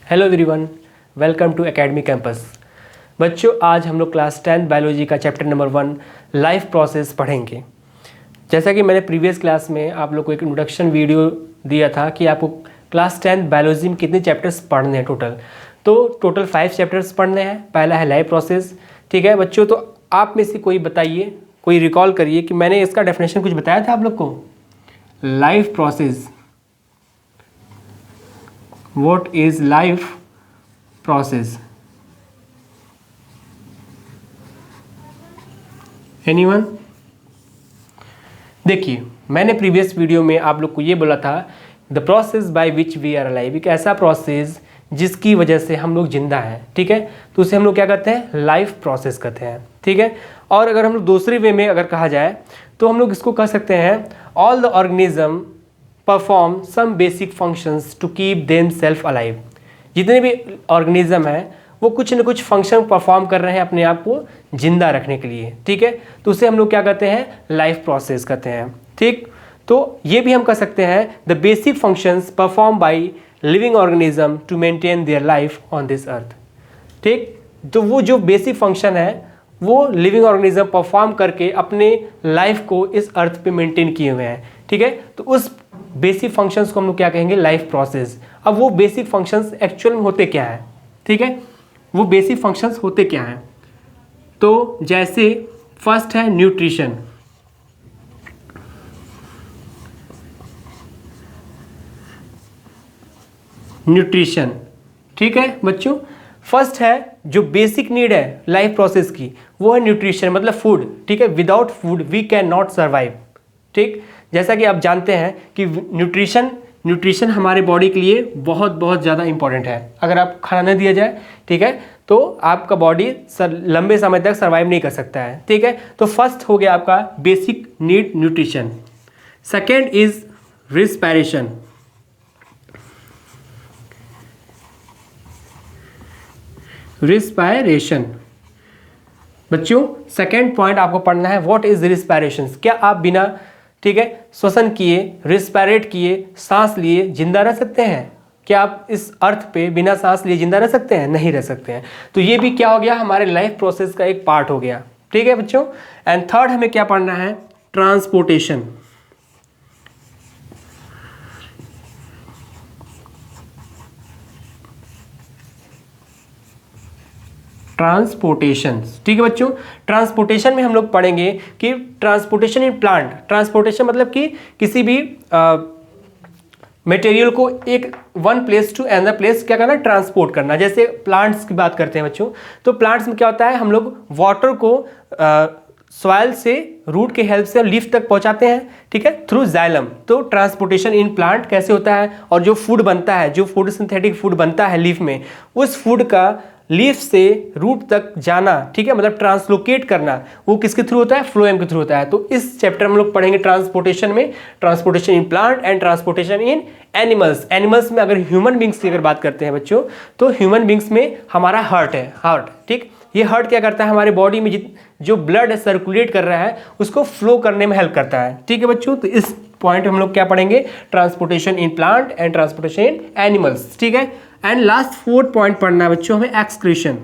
Hello everyone, welcome to academy campus. बच्चों, आज हम लोग क्लास 10 बायोलॉजी का चैप्टर नंबर 1 लाइफ प्रोसेस पढ़ेंगे। जैसा कि मैंने प्रीवियस क्लास में आप लोग को एक इंट्रोडक्शन वीडियो दिया था कि आपको क्लास 10 बायोलॉजी में कितने चैप्टर्स पढ़ने हैं टोटल। तो टोटल 5 चैप्टर्स पढ़ने हैं। पहला है लाइफ प्रोसेस। ठीक है बच्चों, तो आप में से कोई बताइए, कोई रिकॉल करिए कि मैंने इसका डेफिनेशन कुछ बताया था आप लोग को। Life process, what is life process? Anyone? देखिए, मैंने प्रीवियस वीडियो में आप लोग को ये बोला था, the process by which we are alive, एक ऐसा प्रोसेस जिसकी वजह से हम लोग जिंदा हैं। ठीक है, तो उसे हम लोग क्या कहते हैं? लाइफ प्रोसेस कहते हैं। ठीक है, और अगर हम लोग दूसरे वे में अगर कहा जाए तो हम लोग इसको कह सकते हैं, all the organism perform some basic functions to keep them self alive. जितने भी ऑर्गेनिज्म हैं वो कुछ न कुछ फंक्शन परफॉर्म कर रहे हैं अपने आप को जिंदा रखने के लिए। ठीक है, तो उसे हम लोग क्या कहते हैं? लाइफ प्रोसेस कहते हैं। ठीक, तो ये भी हम कह सकते हैं, the basic functions perform by living organism to maintain their life on this earth. ठीक, तो वो जो बेसिक फंक्शन है वो लिविंग ऑर्गेनिज्म परफॉर्म करके अपने लाइफ को इस अर्थ पे मेंटेन किए हुए हैं। ठीक है, तो उस बेसिक फंक्शंस को हम लोग क्या कहेंगे? Life process. अब वो बेसिक फंक्शंस एक्चुअल में होते क्या है? ठीक है, वो बेसिक फंक्शंस होते क्या हैं? तो जैसे फर्स्ट है न्यूट्रिशन। न्यूट्रिशन, ठीक है बच्चों, फर्स्ट है जो बेसिक नीड है लाइफ प्रोसेस की, वो है न्यूट्रिशन, मतलब फूड। ठीक है, without food we can not survive. ठीक, जैसा कि आप जानते हैं कि न्यूट्रिशन हमारे बॉडी के लिए बहुत बहुत ज़्यादा इंपॉर्टेंट है। अगर आप खाना न दिया जाए, ठीक है, तो आपका बॉडी लंबे समय तक सर्वाइव नहीं कर सकता है। ठीक है, तो फर्स्ट हो गया आपका basic need nutrition. Second is respiration. Respiration बच्चों, सेकेंड पॉइंट आपको पढ़ना है, व्हाट इज रिस्पायरेशन। क्या आप बिना, ठीक है, श्वसन किए, रिस्पायरेट किए, सांस लिए जिंदा रह सकते हैं? क्या आप इस अर्थ पे बिना सांस लिए जिंदा रह सकते हैं? नहीं रह सकते हैं। तो ये भी क्या हो गया? हमारे लाइफ प्रोसेस का एक पार्ट हो गया। ठीक है बच्चों, एंड थर्ड हमें क्या पढ़ना है? ट्रांसपोर्टेशन। ट्रांसपोर्टेशन, ठीक है बच्चों, ट्रांसपोर्टेशन में हम लोग पढ़ेंगे कि ट्रांसपोर्टेशन इन प्लांट। ट्रांसपोर्टेशन मतलब कि किसी भी मटेरियल को एक one place to another place क्या करना? ट्रांसपोर्ट करना। जैसे प्लांट्स की बात करते हैं बच्चों, तो प्लांट्स में क्या होता है? हम लोग वाटर को सॉइल से रूट के हेल्प से लीफ तक पहुंचाते हैं। ठीक है, थ्रू जाइलम। तो ट्रांसपोर्टेशन इन प्लांट कैसे होता है? और जो फूड बनता है, जो फूड सिंथेटिक फूड बनता है लीफ में, उस फूड का लीफ से रूट तक जाना, ठीक है, मतलब ट्रांसलोकेट करना, वो किसके थ्रू होता है? फ्लोएम के थ्रू होता है। तो इस चैप्टर में हम लोग पढ़ेंगे ट्रांसपोर्टेशन में, transportation in plant and transportation in animals. Animals में अगर ह्यूमन बींग्स की अगर बात करते हैं बच्चों, तो ह्यूमन बींग्स में हमारा हार्ट है। हार्ट, ठीक, ये हार्ट क्या करता है? हमारे बॉडी में जो ब्लड सर्कुलेट कर रहा है उसको फ्लो करने में हेल्प करता है। ठीक है बच्चों, तो इस पॉइंट हम लोग क्या पढ़ेंगे? Transportation in plant and transportation in animals. ठीक है, एंड लास्ट फोर्थ पॉइंट पढ़ना है बच्चों हमें, एक्सक्रीशन।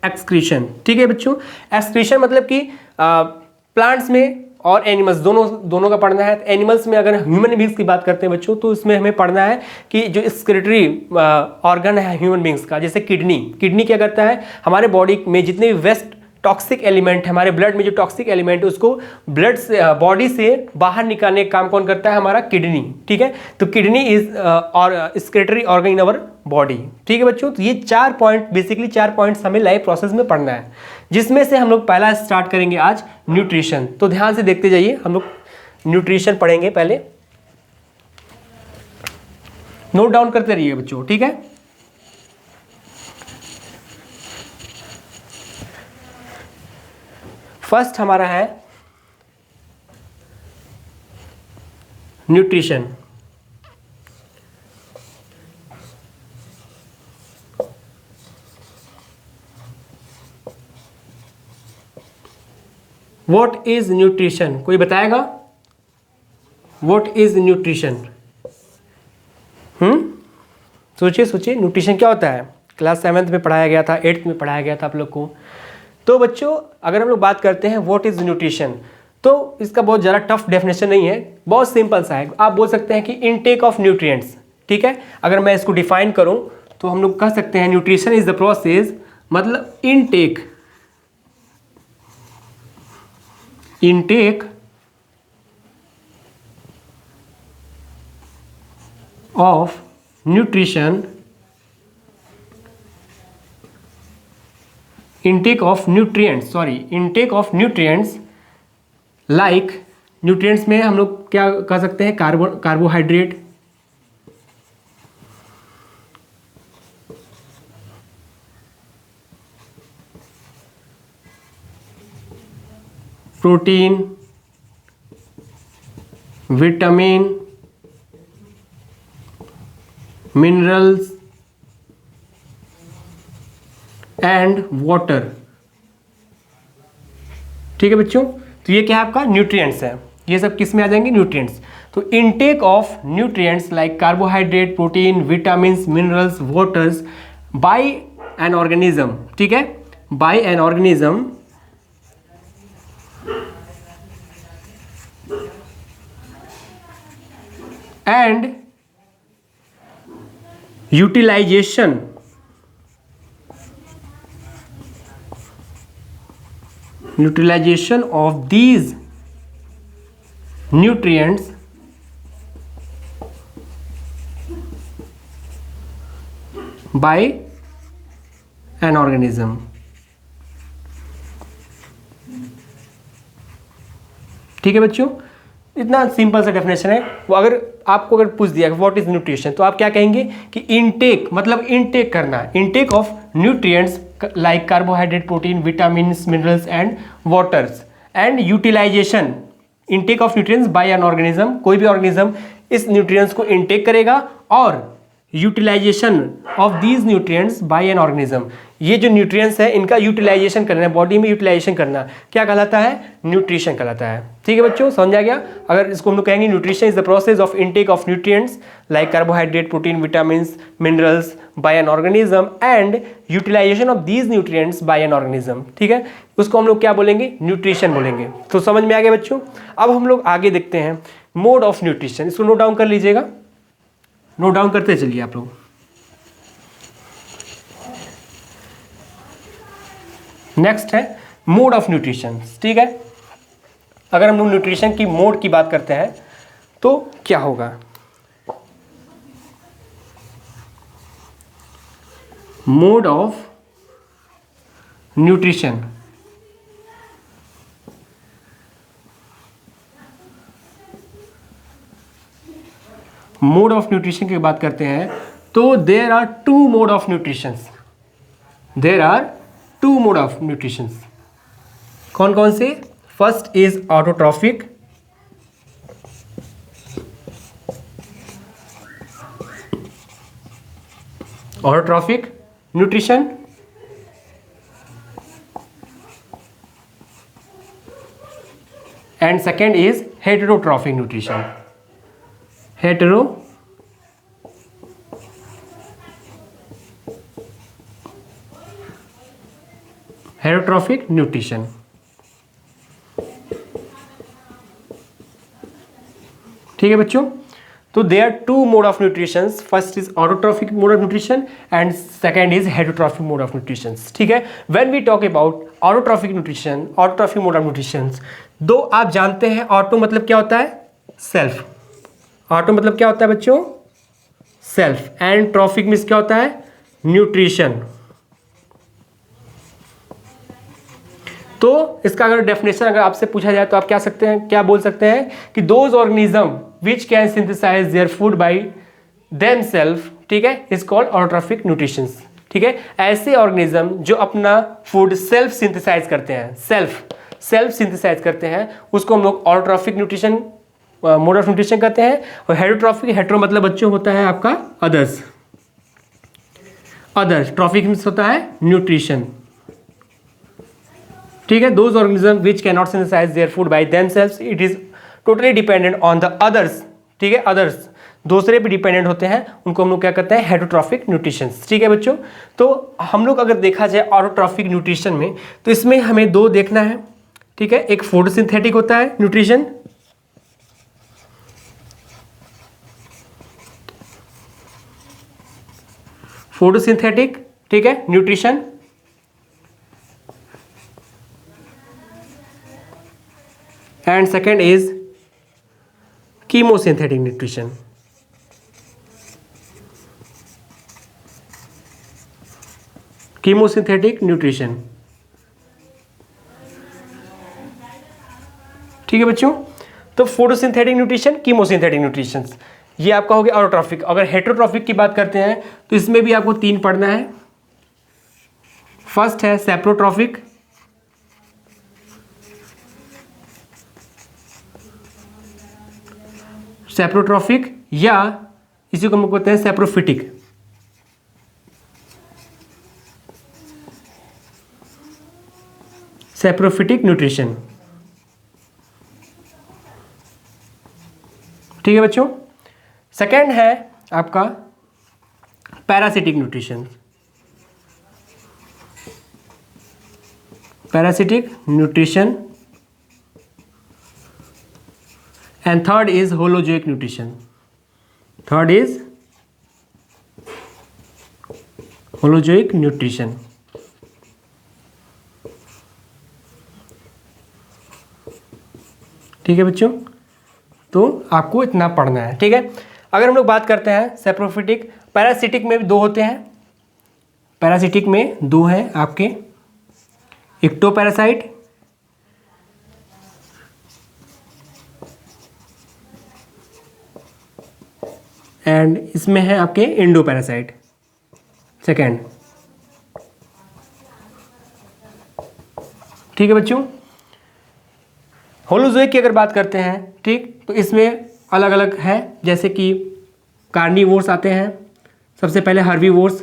एक्सक्रीशन, ठीक है बच्चों, एक्सक्रीशन मतलब कि प्लांट्स में और एनिमल्स दोनों का पढ़ना है। एनिमल्स में अगर ह्यूमन बींग्स की बात करते हैं बच्चों, तो इसमें हमें पढ़ना है कि जो एक्सक्रीटरी ऑर्गन है ह्यूमन बींग्स का, जैसे किडनी क्या करता है? हमारे बॉडी में जितने भी वेस्ट टॉक्सिक एलिमेंट है, हमारे ब्लड में जो टॉक्सिक एलिमेंट है उसको ब्लड से, बॉडी से बाहर निकालने का काम कौन करता है? हमारा किडनी। ठीक है, तो किडनी इज और excretory organ in our body. ठीक है बच्चों, तो ये 4 पॉइंट, बेसिकली 4 पॉइंट्स हमें लाइफ प्रोसेस में पढ़ना है, जिसमें से हम लोग पहला स्टार्ट करेंगे आज न्यूट्रिशन। तो ध्यान से देखते जाइए, हम लोग न्यूट्रिशन पढ़ेंगे पहले, नोट डाउन करते रहिए बच्चों। ठीक है, फर्स्ट हमारा है न्यूट्रिशन। What is nutrition? कोई बताएगा? What is nutrition? सोचिए सोचिए, न्यूट्रिशन क्या होता है? क्लास 7th में पढ़ाया गया था, 8th में पढ़ाया गया था आप लोग को। तो बच्चों अगर हम लोग बात करते हैं व्हाट इज न्यूट्रिशन, तो इसका बहुत ज़्यादा टफ डेफिनेशन नहीं है, बहुत सिंपल सा है। आप बोल सकते हैं कि इनटेक ऑफ न्यूट्रिएंट्स, ठीक है। अगर मैं इसको डिफाइन करूं तो हम लोग कह सकते हैं न्यूट्रिशन इज द प्रोसेस, मतलब intake of nutrition, intake of nutrients like nutrients में हम लोग क्या कह सकते हैं? Carbohydrate, protein, vitamin, minerals and water, ठीक है बच्चों। तो ये क्या है? आपका न्यूट्रिएंट्स है। ये सब किस में आ जाएंगे? न्यूट्रिएंट्स। तो intake of nutrients like carbohydrate, protein, vitamins, minerals, waters by an organism, ठीक है, by an organism and utilisation of these nutrients by an organism, ठीक है बच्चों। इतना सिंपल सा डेफिनेशन है। वो अगर आपको अगर पूछ दिया व्हाट इज न्यूट्रिशन, तो आप क्या कहेंगे कि इनटेक मतलब इनटेक करना, intake of nutrients like carbohydrate, protein, vitamins, minerals and waters and utilisation, intake of nutrients by an organism, कोई भी ऑर्गेनिज्म इस न्यूट्रिएंट्स को इनटेक करेगा, और utilisation of these nutrients by an organism, ये जो न्यूट्रिएंट्स है इनका यूटिलाइजेशन करना है, बॉडी में यूटिलाइजेशन करना, क्या कहलाता है? न्यूट्रिशन कहलाता है, ठीक है बच्चों, समझ आ गया। अगर इसको हम लोग कहेंगे nutrition is the process of intake of nutrients like carbohydrate, protein, vitamins, minerals by an organism and utilisation of these nutrients by an organism, ठीक है, उसको हम लोग क्या बोलेंगे? न्यूट्रिशन बोलेंगे। तो समझ में आ गया बच्चों। अब हम लोग आगे देखते हैं मोड ऑफ न्यूट्रिशन, इसको नोट डाउन कर लीजिएगा, नोट डाउन करते चलिए आप लोग। नेक्स्ट है मोड ऑफ न्यूट्रिशन, ठीक है। अगर हम लोग न्यूट्रिशन की मोड की बात करते हैं तो क्या होगा? Mode of nutrition, mode of nutrition की बात करते हैं तो there are two mode of nutrition, there are two mode of nutrition. कौन कौन से? First is autotrophic, autotrophic nutrition, and second is heterotrophic nutrition, heterotrophic nutrition, ठीक है बच्चों। तो they are two mode of nutrition, first is autotrophic mode of nutrition and second is heterotrophic mode of nutrition, ठीक है। When we talk about autotrophic nutrition, autotrophic mode of nutrition, दो आप जानते हैं ऑटो मतलब क्या होता है? सेल्फ, ऑटो मतलब क्या होता है बच्चों? सेल्फ, एंड ट्रॉफिक मीन्स क्या होता है? न्यूट्रिशन। तो इसका अगर डेफिनेशन अगर आपसे पूछा जाए तो आप क्या सकते हैं, क्या बोल सकते हैं कि those organism which can synthesise their food by themselves, ठीक है, इज कॉल्ड ऑटोट्रॉफिक न्यूट्रिशन, ठीक है। ऐसे ऑर्गेनिज्म जो अपना फूड सेल्फ सिंथेसाइज करते हैं, सेल्फ सिंथेसाइज करते हैं, उसको हम लोग autotrophic nutrition mode of nutrition कहते हैं। और हेटेरोट्रॉफिक, हेटेरो मतलब बच्चों होता है आपका अदर्स, ट्रॉफिक मीन्स होता है न्यूट्रिशन, ठीक है। Those organism which can not synthesise their food by themselves, it is totally dependent on the others, ठीक है, अदर्स दूसरे पे डिपेंडेंट होते हैं, उनको हम लोग क्या कहते हैं, हेटरोट्रॉफिक न्यूट्रिशन, ठीक है बच्चों। तो हम लोग अगर देखा जाए ऑटोट्रॉफिक न्यूट्रिशन में, तो इसमें हमें दो देखना है, ठीक है। एक फोटोसिंथेटिक होता है न्यूट्रिशन, फोटोसिंथेटिक, ठीक है, nutrition, and second is chemosynthetic nutrition. Chemosynthetic nutrition, ठीक है बच्चों। तो फोटोसिंथेटिक न्यूट्रिशन, कीमोसिंथेटिक न्यूट्रिशन, ये आपका हो गया ऑटोट्रॉफिक। अगर हेटरोट्रॉफिक की बात करते हैं तो इसमें भी आपको तीन पढ़ना है। फर्स्ट है सेप्रोट्रॉफिक, सेप्रोट्रॉफिक या इसी को हम कहते हैं सेप्रोफिटिक। सेप्रोफिटिक न्यूट्रिशन, ठीक है बच्चों। सेकेंड है आपका parasitic nutrition, parasitic nutrition, and third is holozoic nutrition. Third is holozoic nutrition, ठीक है बच्चों। तो आपको इतना पढ़ना है, ठीक है। अगर हम लोग बात करते हैं सेप्रोफिटिक, पैरासिटिक में भी दो होते हैं, पैरासिटिक में दो हैं आपके, इक्टोपैरासाइट एंड इसमें है आपके इंडोपैरासाइट सेकेंड, ठीक है बच्चों। होलोजोइक की अगर बात करते हैं, ठीक, तो इसमें अलग अलग है, जैसे कि कार्निवोर्स आते हैं। सबसे पहले herbivores,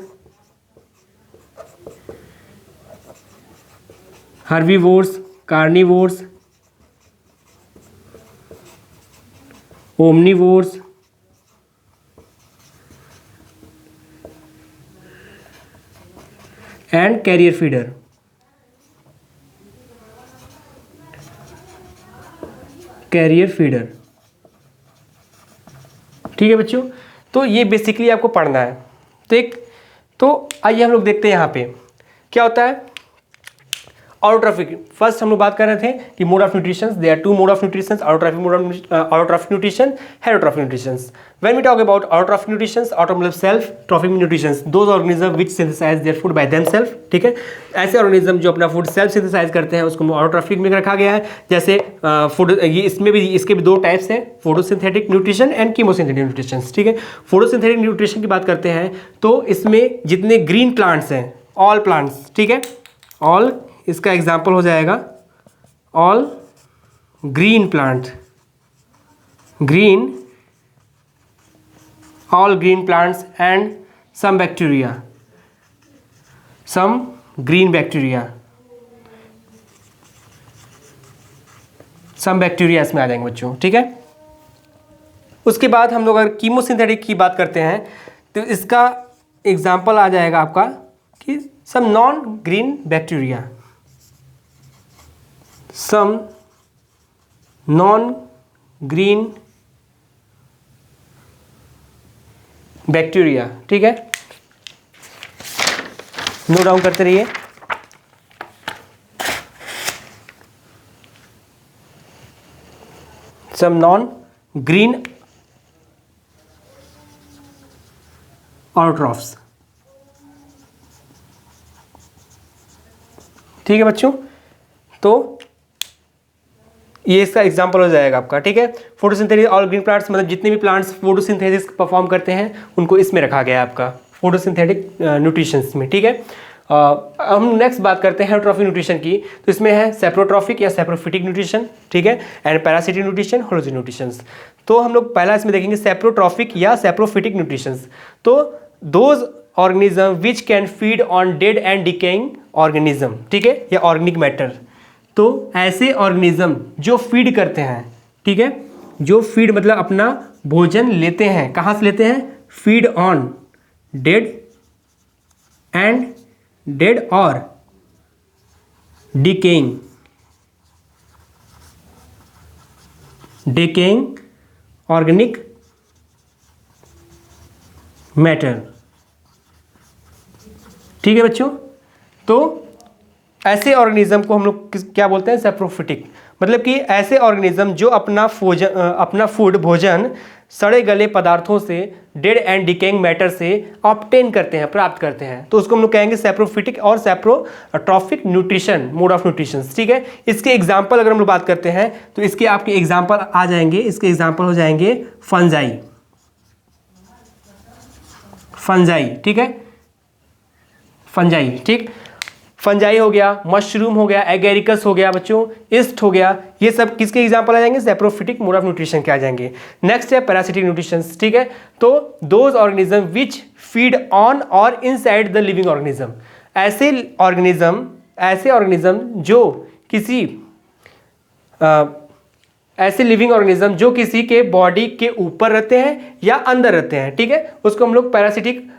herbivores, carnivores, omnivores, and carrier feeder, carrier feeder, ठीक है बच्चों। तो ये बेसिकली आपको पढ़ना है। तो आइए हम लोग देखते हैं यहाँ पे क्या होता है ऑटोट्रॉफिक। फर्स्ट हम लोग बात कर रहे थे कि mode of nutrition, there are two mode of nutrition, autotrophic mode of autotrophic nutrition, heterotrophic nutrition. When we talk about autotrophic nutrition, auto मतलब self, trophic nutrition those organism which synthesise their food by themselves, ठीक है। ऐसे organism जो अपना food self synthesise करते हैं उसको autotrophic में रखा गया है। जैसे फूड, ये इसमें भी, इसके भी दो टाइप्स हैं, photosynthetic nutrition and chemosynthetic nutrition, ठीक है। फोटोसिंथेटिक न्यूट्रिशन की बात करते हैं तो इसमें जितने ग्रीन प्लांट्स हैं, ऑल प्लांट्स, ठीक है, ऑल, इसका एग्जाम्पल हो जाएगा all green plant, green, all green plants and some bacteria, some green bacteria, some bacteria इसमें आ जाएंगे बच्चों, ठीक है। उसके बाद हम लोग अगर कीमोसिंथेटिक की बात करते हैं तो इसका एग्जाम्पल आ जाएगा आपका कि some non green bacteria, some non green bacteria, ठीक है। नोट डाउन करते रहिए। सम नॉन ग्रीन ऑटोट्रॉफ्स, ठीक है बच्चों। तो ये इसका एग्जाम्पल हो जाएगा आपका, ठीक है। फोटोसिंथेसिस, ऑल ग्रीन प्लांट्स मतलब जितने भी प्लांट्स फोटोसिंथेसिस परफॉर्म करते हैं उनको इसमें रखा गया है आपका फोटोसिंथेटिक न्यूट्रिशंस में, ठीक है। हम नेक्स्ट बात करते हैं हेटरोट्रॉफिक न्यूट्रिशन की। तो इसमें है सेप्रोट्रॉफिक या सेप्रोफिटिक न्यूट्रिशन, ठीक है, and parasitic nutrition, holozoic nutrition. तो हम लोग पहला इसमें देखेंगे सेप्रोट्रॉफिक या सेप्रोफिटिक न्यूट्रिशन। तो those organism which can feed on dead and decaying organism, ठीक है, या ऑर्गेनिक मैटर। तो ऐसे ऑर्गेनिज्म जो फीड करते हैं, ठीक है, जो फीड मतलब अपना भोजन लेते हैं, कहाँ से लेते हैं? फीड ऑन डेड और डिकेइंग ऑर्गेनिक मैटर। ठीक है बच्चों, तो ऐसे ऑर्गेनिज्म को हम लोग क्या बोलते हैं? सैप्रोफिटिक। मतलब कि ऐसे ऑर्गेनिज्म जो अपना फूड भोजन सड़े गले पदार्थों से, डेड एंड डिकेइंग मैटर से ऑब्टेन करते हैं, प्राप्त करते हैं, तो उसको हम लोग कहेंगे सैप्रोफिटिक और सैप्रोट्रॉफिक न्यूट्रिशन, मोड ऑफ न्यूट्रिशन। ठीक है, इसके एग्जाम्पल अगर हम लोग बात करते हैं तो इसके आपके एग्जाम्पल आ जाएंगे, इसके एग्जाम्पल हो जाएंगे फंजाई। ठीक है, फंजाई, ठीक, फंजाई हो गया, मशरूम हो गया, एगेरिकस हो गया बच्चों, ईस्ट हो गया, ये सब किसके एग्जांपल आ जाएंगे? सैप्रोफिटिक मोड ऑफ न्यूट्रिशन के आ जाएंगे। नेक्स्ट है पैरासिटिक न्यूट्रिशन। ठीक है, तो those organism which feed on और इनसाइड द लिविंग ऑर्गेनिज्म। ऐसे ऑर्गेनिज्म जो किसी ऐसे लिविंग ऑर्गेनिज्म जो किसी के बॉडी के ऊपर रहते हैं या अंदर रहते हैं, ठीक है, उसको हम लोग पैरासिटिक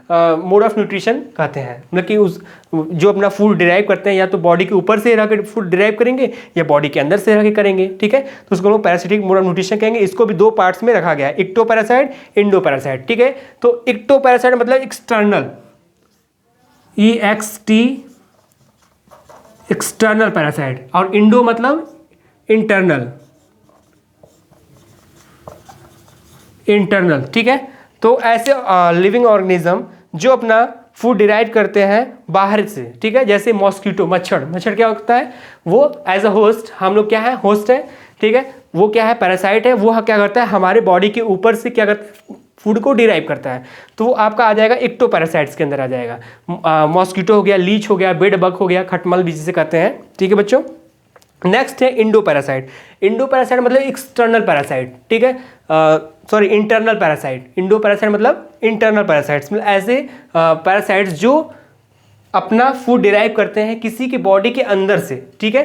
मोड ऑफ न्यूट्रिशन कहते हैं। मतलब कि उस जो अपना फूड डिराइव करते हैं या तो बॉडी के ऊपर से रह कर फूड डिराइव करेंगे या बॉडी के अंदर से रह के करेंगे। ठीक है, तो उसको हम लोग पैरासिटिक मोड ऑफ न्यूट्रिशन कहेंगे। इसको भी दो पार्ट्स में रखा गया है, इक्टो पैरासाइट, इंडो पैरासाइट। ठीक है, तो इक्टो पैरासाइट मतलब एक्सटर्नल, EXT एक्सटर्नल पैरासाइट, और इंडो मतलब इंटरनल। ठीक है, तो ऐसे लिविंग ऑर्गेनिज्म जो अपना फूड डिराइव करते हैं बाहर से, ठीक है, जैसे मॉस्किटो, मच्छर क्या होता है? वो एज अ होस्ट, हम लोग क्या है? होस्ट है। ठीक है, वो क्या है? पैरासाइट है। वो क्या करता है? हमारे बॉडी के ऊपर से क्या करता है? फूड को डिराइव करता है। तो वो आपका आ जाएगा इक्टो पैरासाइट्स के अंदर आ जाएगा। मॉस्किटो हो गया, लीच हो गया, बेड बग हो गया, खटमल भी जिसे कहते हैं। ठीक है बच्चों, नेक्स्ट है इंडो पैरासाइट। इंडो पैरासाइट मतलब एक्सटर्नल पैरासाइट। ठीक है, sorry, internal parasite. Indo parasite मतलब इंटरनल पैरासाइट्स, मतलब ऐसे पैरासाइट्स जो अपना फूड डिराइव करते हैं किसी के बॉडी के अंदर से। ठीक है,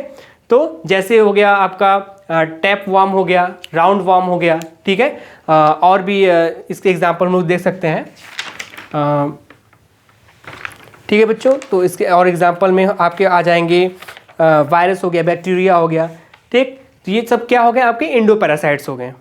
तो जैसे हो गया आपका टैप वार्म हो गया, राउंड वार्म हो गया। ठीक है, और भी इसके एग्जाम्पल हम लोग देख सकते हैं। ठीक है बच्चों, तो इसके और एग्जाम्पल में आपके आ जाएंगे वायरस हो गया, बैक्टीरिया हो गया। ठीक, तो ये सब क्या हो गए? आपके इंडो पैरासाइट्स हो गए।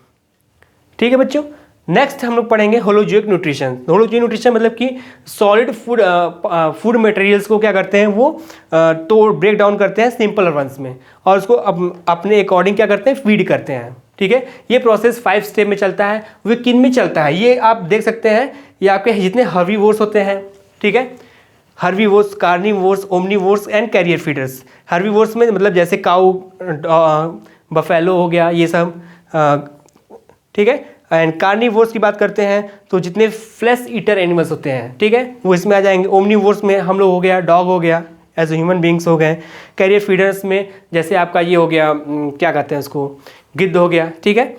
ठीक है बच्चों, नेक्स्ट हम लोग पढ़ेंगे होलोजोइक न्यूट्रिशन। होलोजोइक न्यूट्रिशन मतलब कि सॉलिड फूड मटेरियल्स को क्या करते हैं? वो तो ब्रेक डाउन करते हैं सिंपल वंस में, और उसको अपने अकॉर्डिंग क्या करते हैं? फीड करते हैं। ठीक है, ये प्रोसेस 5 स्टेप में चलता है। वो किन में चलता है? ये आप देख सकते हैं, ये आपके जितने हर्बीवोर्स होते हैं, ठीक है, herbivores, carnivores, omnivores and carrier feeders. Herbivores में मतलब जैसे काऊ, बफेलो हो गया, ये सब। ठीक है, एंड कार्निवोर्स की बात करते हैं तो जितने फ्लैश ईटर एनिमल्स होते हैं, ठीक है, वो इसमें आ जाएंगे। ओमनीवोर्स में हम लोग हो गया, डॉग हो गया, एज ह्यूमन बींग्स हो गए। कैरियर फीडर्स में जैसे आपका ये हो गया, क्या कहते हैं उसको, गिद्ध हो गया। ठीक है,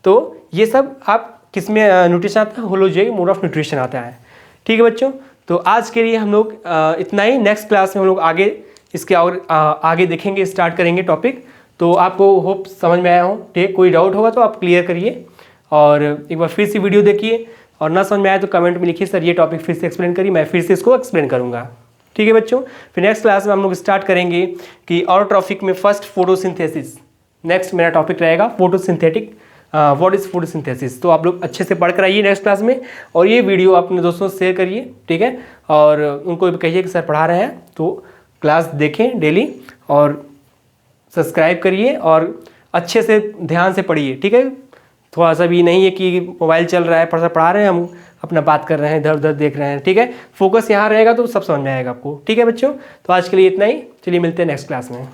तो ये सब आप किस में न्यूट्रिशन आता है? होलोजोइक मोड ऑफ न्यूट्रिशन आता है। ठीक है बच्चों, तो आज के लिए हम लोग इतना ही। नेक्स्ट क्लास में हम लोग आगे इसके और आगे देखेंगे, स्टार्ट करेंगे टॉपिक। तो आपको होप समझ में आया हो। ठीक, कोई डाउट होगा तो आप क्लियर करिए, और एक बार फिर से वीडियो देखिए, और ना समझ में आए तो कमेंट में लिखिए, सर ये टॉपिक फिर से एक्सप्लेन करिए, मैं फिर से इसको एक्सप्लेन करूँगा। ठीक है बच्चों, फिर नेक्स्ट क्लास में हम लोग स्टार्ट करेंगे कि ऑटोट्रॉफिक में फर्स्ट फोटोसिंथेसिस। नेक्स्ट मेरा टॉपिक रहेगा फोटोसिंथेटिक, व्हाट इज़ फोटोसिंथेसिस। तो आप लोग अच्छे से पढ़ कर आइए नेक्स्ट क्लास में, और ये वीडियो अपने दोस्तों से शेयर करिए। ठीक है, और उनको भी कहिए कि सर पढ़ा रहे हैं, तो क्लास देखें डेली, और सब्सक्राइब करिए, और अच्छे से ध्यान से पढ़िए। ठीक है, थोड़ा सा भी नहीं है कि मोबाइल चल रहा है, पढ़ा रहे हैं, हम अपना बात कर रहे हैं, इधर उधर देख रहे हैं। ठीक है, फोकस यहाँ रहेगा तो सब समझ में आएगा आपको। ठीक है बच्चों, तो आज के लिए इतना ही। चलिए मिलते हैं नेक्स्ट क्लास में।